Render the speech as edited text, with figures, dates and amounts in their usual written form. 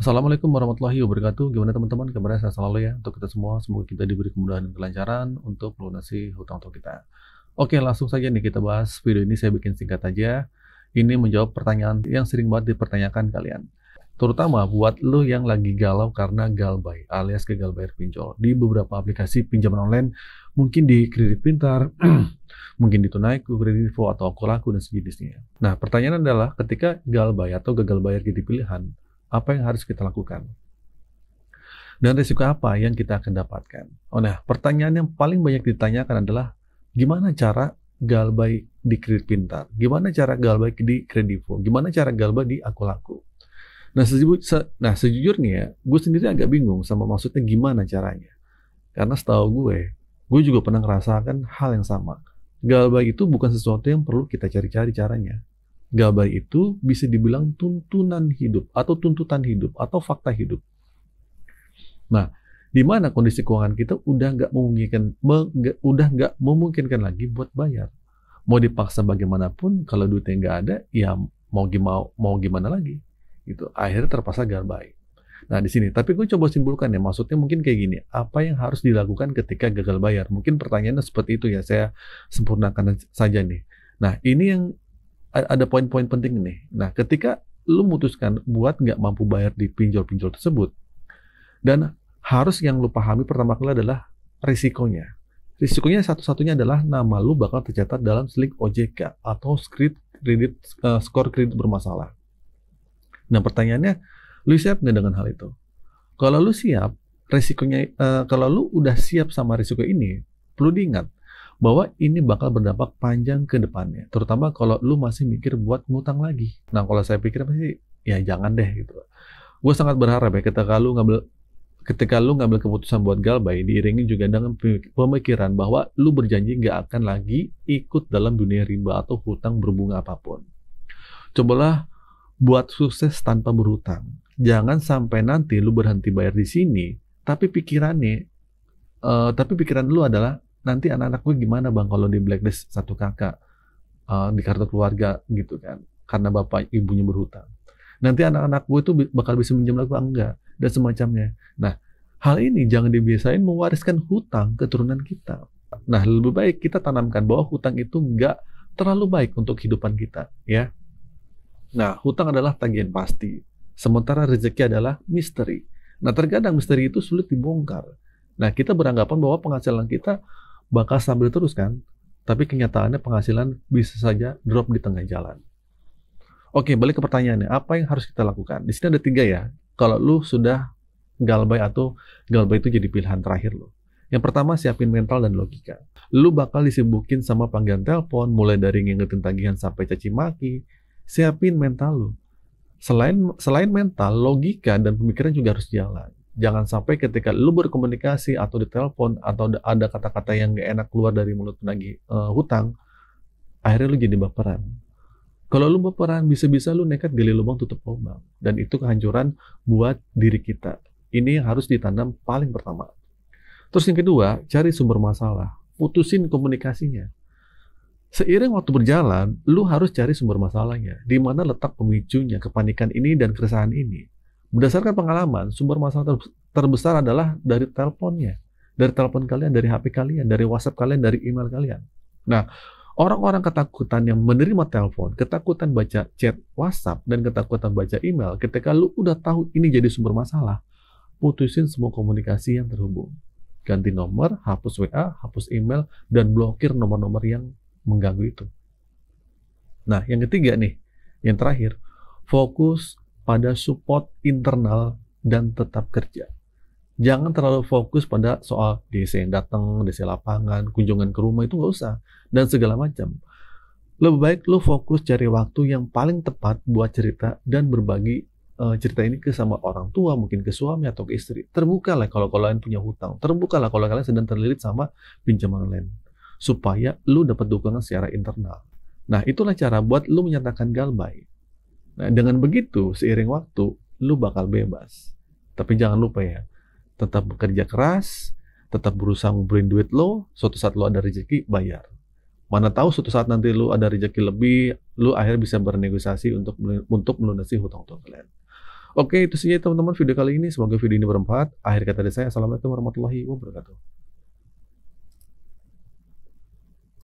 Assalamualaikum warahmatullahi wabarakatuh. Gimana teman-teman? Kabarnya sehat selalu ya untuk kita semua. Semoga kita diberi kemudahan dan kelancaran untuk melunasi hutang-hutang kita. Oke, langsung saja nih kita bahas. Video ini saya bikin singkat aja. Ini menjawab pertanyaan yang sering banget dipertanyakan kalian. Terutama buat lo yang lagi galau karena galbay alias gagal bayar pinjol di beberapa aplikasi pinjaman online, mungkin di Kredit Pintar, mungkin di Tunaiku, Kredivo, atau Akulaku dan sejenisnya. Nah, pertanyaan adalah ketika galbay atau gagal bayar jadi pilihan, apa yang harus kita lakukan? Dan risiko apa yang kita akan dapatkan? Nah, pertanyaan yang paling banyak ditanyakan adalah gimana cara galbay di Kredit Pintar? Gimana cara galbay di Kredivo? Gimana cara galbay di Akulaku? Nah, sejujurnya ya, gue sendiri agak bingung sama maksudnya gimana caranya. Karena setahu gue juga pernah ngerasakan hal yang sama. Galbay itu bukan sesuatu yang perlu kita cari-cari caranya. Galbay itu bisa dibilang tuntunan hidup atau tuntutan hidup atau fakta hidup. Nah, di mana kondisi keuangan kita udah nggak memungkinkan lagi buat bayar. Mau dipaksa bagaimanapun, kalau duitnya nggak ada, ya mau gimana lagi. Gitu. Akhirnya terpaksa galbay. Nah, di sini, tapi gue coba simpulkan ya, maksudnya mungkin kayak gini, apa yang harus dilakukan ketika gagal bayar? Mungkin pertanyaannya seperti itu ya, saya sempurnakan saja nih. Nah, ini yang ada poin-poin penting nih. Nah, ketika lu memutuskan buat nggak mampu bayar di pinjol-pinjol tersebut, dan harus yang lu pahami pertama kali adalah risikonya. Risikonya satu-satunya adalah nama lu bakal tercatat dalam slip OJK atau skor kredit bermasalah. Nah, pertanyaannya, lu siap nggak dengan hal itu? Kalau lu siap, kalau lu udah siap sama risiko ini, perlu diingat bahwa ini bakal berdampak panjang ke depannya. Terutama kalau lu masih mikir buat ngutang lagi. Nah, kalau saya pikir pasti, ya jangan deh gitu. Gue sangat berharap ya ketika lu ngambil keputusan buat galbay, diiringi juga dengan pemikiran bahwa lu berjanji nggak akan lagi ikut dalam dunia riba atau hutang berbunga apapun. Cobalah buat sukses tanpa berhutang. Jangan sampai nanti lu berhenti bayar di sini, tapi pikiran lu adalah nanti anak-anak gue gimana bang kalau di blacklist satu kakak di kartu keluarga gitu kan, karena bapak ibunya berhutang. Nanti anak-anak gue itu bakal bisa minjem lagi enggak dan semacamnya. Nah, hal ini jangan dibiasain mewariskan hutang keturunan kita. Nah, lebih baik kita tanamkan bahwa hutang itu enggak terlalu baik untuk kehidupan kita, ya. Nah, hutang adalah tagihan pasti, sementara rezeki adalah misteri. Nah, terkadang misteri itu sulit dibongkar. Nah, kita beranggapan bahwa penghasilan kita bakal stabil terus kan, tapi kenyataannya penghasilan bisa saja drop di tengah jalan. Oke, balik ke pertanyaannya, apa yang harus kita lakukan? Di sini ada 3 ya, kalau lu sudah galbay atau galbay itu jadi pilihan terakhir lu. Yang pertama, siapin mental dan logika. Lu bakal disibukin sama panggilan telepon, mulai dari ngingetin tagihan sampai caci maki. Siapin mental lu. Selain mental, logika dan pemikiran juga harus jalan. Jangan sampai ketika lu berkomunikasi atau di telepon atau ada kata-kata yang gak enak keluar dari mulut penagih hutang, akhirnya lu jadi baperan. Kalau lu baperan, bisa-bisa lu nekat gali lubang tutup lubang. Dan itu kehancuran buat diri kita. Ini yang harus ditanam paling pertama. Terus yang kedua, cari sumber masalah. Putusin komunikasinya. Seiring waktu berjalan, lu harus cari sumber masalahnya. Di mana letak pemicunya, kepanikan ini dan keresahan ini. Berdasarkan pengalaman, sumber masalah terbesar adalah dari teleponnya. Dari telepon kalian, dari HP kalian, dari WhatsApp kalian, dari email kalian. Nah, orang-orang ketakutan yang menerima telepon, ketakutan baca chat WhatsApp, dan ketakutan baca email, ketika lu udah tahu ini jadi sumber masalah, putusin semua komunikasi yang terhubung. Ganti nomor, hapus WA, hapus email, dan blokir nomor-nomor yang mengganggu itu. Nah, yang ketiga nih, yang terakhir, fokus pada support internal dan tetap kerja. Jangan terlalu fokus pada soal DC yang datang, DC lapangan, kunjungan ke rumah, itu nggak usah, dan segala macam. Lebih baik lo fokus cari waktu yang paling tepat buat cerita dan berbagi cerita ini ke sama orang tua, mungkin ke suami atau ke istri. Terbukalah kalau kalian punya hutang, terbukalah kalau kalian sedang terlilit sama pinjaman online, supaya lu dapat dukungan secara internal. Nah, itulah cara buat lu menyatakan galbay. Nah, dengan begitu, seiring waktu, lu bakal bebas. Tapi jangan lupa ya, tetap bekerja keras, tetap berusaha ngumpulin duit lo, suatu saat lo ada rezeki, bayar. Mana tahu suatu saat nanti lu ada rezeki lebih, lu akhirnya bisa bernegosiasi untuk melunasi hutang-hutang kalian. Oke, itu saja teman-teman video kali ini. Semoga video ini bermanfaat. Akhir kata dari saya, assalamualaikum warahmatullahi wabarakatuh.